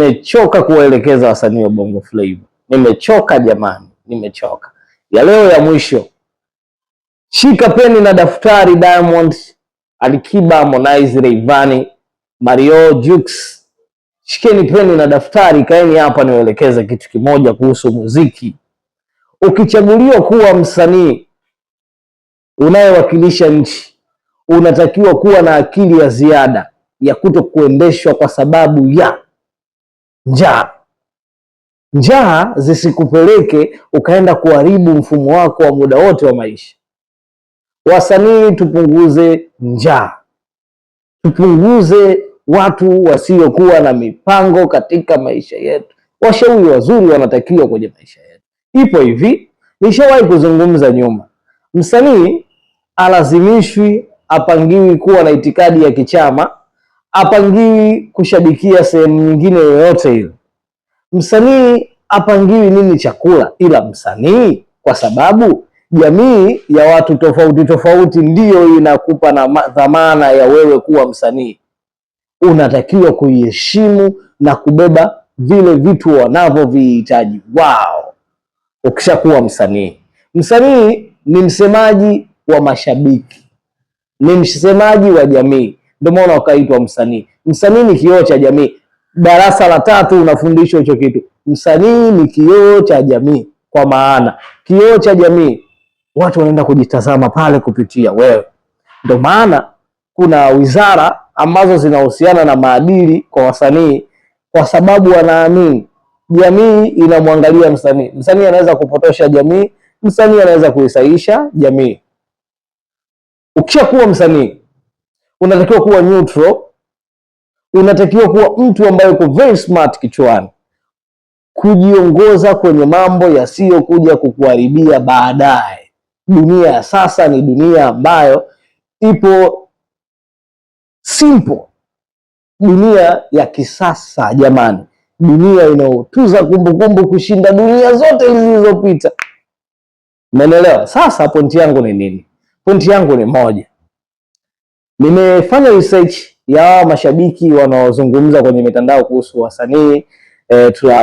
Nimechoka kuwaelekeza wasanii wa Bongo Flava. Nimechoka jamani, nimechoka. Ya leo ya mwisho. Shika peni na daftari Diamond, Alikiba, Harmonize, Rayvanny, Mario, Jux. Shikeni peni na daftari, kaeni hapa niwaelekeze kitu kimoja kuhusu muziki. Ukichaguliwa kuwa msanii unayewakilisha nchi, unatakiwa kuwa na akili ya ziada ya kutokuendeshwa kwa sababu ya njaa. Njaa zisikupeleke ukaenda kuharibu mfumo wako wa muda wote wa maisha. Wasanii tupunguze njaa. Tupunguze watu wasiokuwa na mipango katika maisha yetu. Washauri wazuri wanatakiwa kwenye maisha yetu. Ipo hivi, nishawahi kuzungumza nyuma. Msanii alazimishwi, apangiwi kuwa na itikadi ya kichama, apangiwi kushabikia sehemu nyingine yoyote ile. Msanii apangiwi nini chakula, ila msanii, kwa sababu jamii ya watu tofauti tofauti ndiyo inakupa na dhamana ya wewe kuwa msanii. Unatakiwa kuiheshimu na kubeba vile vitu wanavyovihitaji wao. Ukishakuwa msanii, msanii ni msemaji wa mashabiki, ni msemaji wa jamii, ndio maana ukaitwa msanii. Msanii ni kioo cha jamii. Darasa la 3 unafundishwa hicho kitu. Msanii ni kioo cha jamii, kwa maana kioo cha jamii, watu wanaenda kujitazama pale kupitia wewe. Ndio maana kuna wizara ambazo zinahusiana na maadili kwa wasanii, kwa sababu wanaamini jamii inamwangalia msanii. Msanii anaweza kupotosha jamii, msanii anaweza kuisaisha jamii. Ukishakuwa msanii, unatakiwa kuwa neutral, unatakiwa kuwa mtu ambaye uko very smart kichwani, kujiongoza kwenye mambo yasiyokuja kukuharibia baadaye. Dunia ya sasa ni dunia ambayo ipo simple. Dunia ya kisasa jamani, dunia inayotuza kumbukumbu kushinda dunia zote zilizopita. Umeelewa? Sasa pointi yangu ni nini? Pointi yangu ni moja. Nimefanya research ya mashabiki wanaozungumza kwenye mitandao kuhusu wasanii,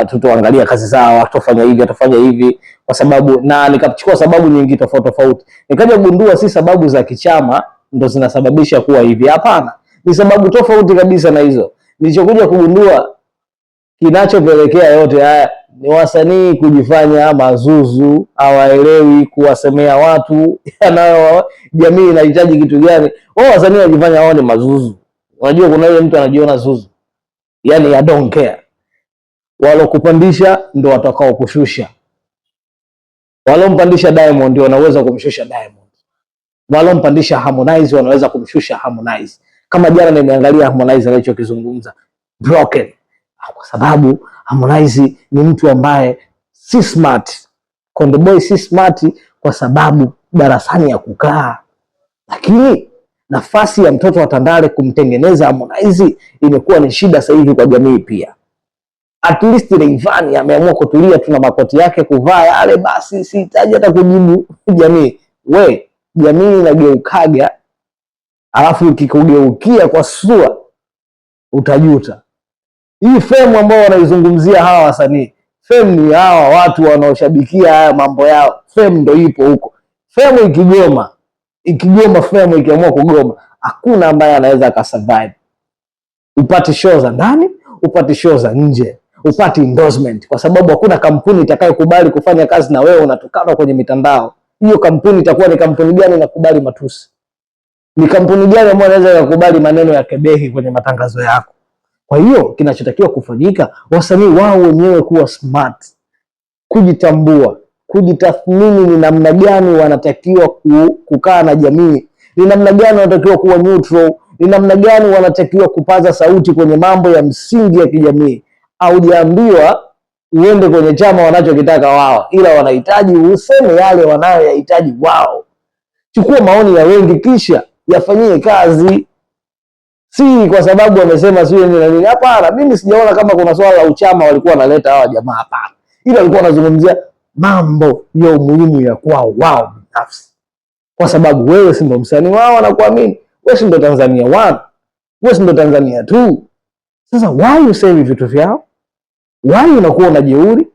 tutaangalia kazi zao, watafanya hivi, watafanya hivi, kwa sababu, na nikachukua sababu nyingi tofauti tofauti. Nikaja kugundua si sababu za kichama ndo zinasababisha kuwa hivi. Hapana, ni sababu tofauti kabisa na hizo. Nilichokuja kugundua kinachopelekea yote haya ni wasanii kujifanya mazuzu, hawaelewi kuwasemea watu na jamii inahitaji kitu gani. Wao wasanii wanajifanya wao ni mazuzu. Unajua kuna yule mtu anajiona zuzu, yani I don't care. Walokupandisha ndo watakao kushusha. Walompandisha Diamond ndio wanaweza kumshusha Diamond. Walompandisha Harmonize wanaweza kumshusha Harmonize. Kama jana nimeangalia Harmonize alichokizungumza, broken, kwa sababu Harmonize ni mtu ambaye si smart. Konde Boy si smart kwa sababu darasani ya kukaa. Lakini nafasi ya mtoto wa Tandale kumtengeneza Harmonize imekuwa ni shida sasa hivi kwa jamii pia. At least Rayvanny ameamua kutulia, tuna makoti yake kuvaa yale, basi sihitaji hata kujibu jamii. We, jamii inageukaga, alafu ikikugeukia kwa sura utajuta. Hii fame ambao wanaizungumzia hawa wasanii, fame ni hawa watu wanaoshabikia haya mambo yao. Fame ndio ipo huko. Fame ikigoma fame ikiamua kugoma, hakuna ambaye anaweza akasurvive. Upate show za ndani, upate show za nje, upate endorsement, kwa sababu hakuna kampuni itakayokubali kufanya kazi na wewe unatukana kwenye mitandao. Hiyo kampuni itakuwa ni kampuni gani inakubali matusi? Ni kampuni gani ambayo inaweza kukubali maneno ya kebehi kwenye matangazo yako? Kwa hiyo kinachotakiwa kufanyika, wasanii wao wenyewe kuwa smart, kujitambua, kujitathmini ni namna gani wanatakiwa kukaa na jamii, ni namna gani wanatakiwa kuwa neutral, ni namna gani wanatakiwa kupaza sauti kwenye mambo ya msingi ya kijamii. Haujaambiwa uende kwenye chama wanachokitaka wao, ila wanahitaji useme yale wanayoyahitaji wao. Chukua maoni ya wengi kisha yafanyie kazi. Si kwa sababu wamesema sio nini na nini. Hapana, mimi sijaona kama kuna swala la uchama walikuwa wanaleta hawa jamaa, hapana. Ila walikuwa wanazungumzia mambo ya umuhimu ya kwao wao binafsi. Kwa sababu wewe si ndo msanii wao wanakuamini. Wewe si ndo Tanzania 1. Wewe si ndo Tanzania 2. Sasa why you say vitu vyao? Why unakuwa una jeuri?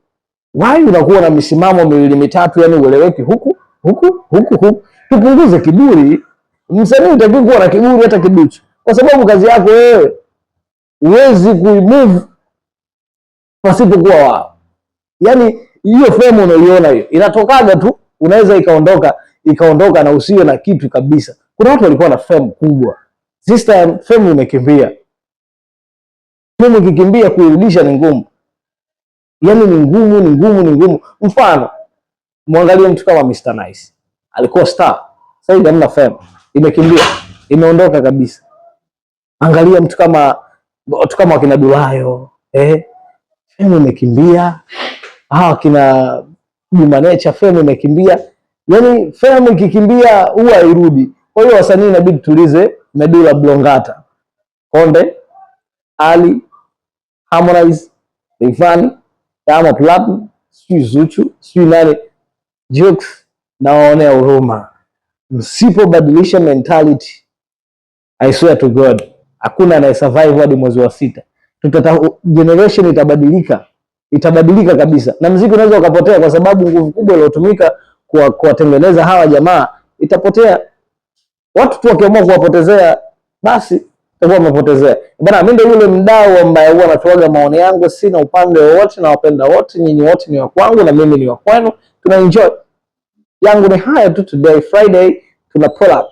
Why unakuwa na misimamo miwili mitatu, yani ueleweki huku huku huku huku? Tupunguze kiburi. Msanii utakiwa kuwa na kiburi hata kiduchu, kwa sababu kazi yako wewe huwezi kuimove pasipokuwa wao. Yani hiyo fame unaiona hiyo inatokaga tu, unaweza ikaondoka na usiwe na kitu kabisa. Kuna watu walikuwa na fame kubwa, this time fame imekimbia. Fame ikikimbia kuirudisha ni ngumu, yani ni ngumu. Mfano, muangalie mtu kama Mr Nice, alikuwa star, sasa hivi hamna fame, imekimbia, imeondoka kabisa. Angalia mtu kama wakina Dulayo, fame imekimbia. Kina Juma Nature, fame imekimbia. Yani fame ikikimbia huwa hairudi. Kwa hiyo wasanii inabidi tulize medulla oblongata. Konde, Ali, Harmonize, Rayvanny, Diamond Platnumz, Zuchu, nani, Jux, na waonea huruma. Msipobadilisha mentality, I swear to God, hakuna anaye survive hadi mwezi wa 6. Generation itabadilika kabisa, na muziki unaweza ukapotea kwa sababu nguvu kubwa iliyotumika kuwatengeneza hawa jamaa itapotea. Watu tu wakiamua kuwapotezea, basi itakuwa wamepotezea. Bwana, mimi ndio yule mdau ambaye huwa anatoaga maoni yangu, sina upande wowote, na wapenda wote, nyinyi wote ni wa kwangu na mimi ni wa kwenu, tuna enjoy. Yangu ni haya tu, today Friday tuna pull up.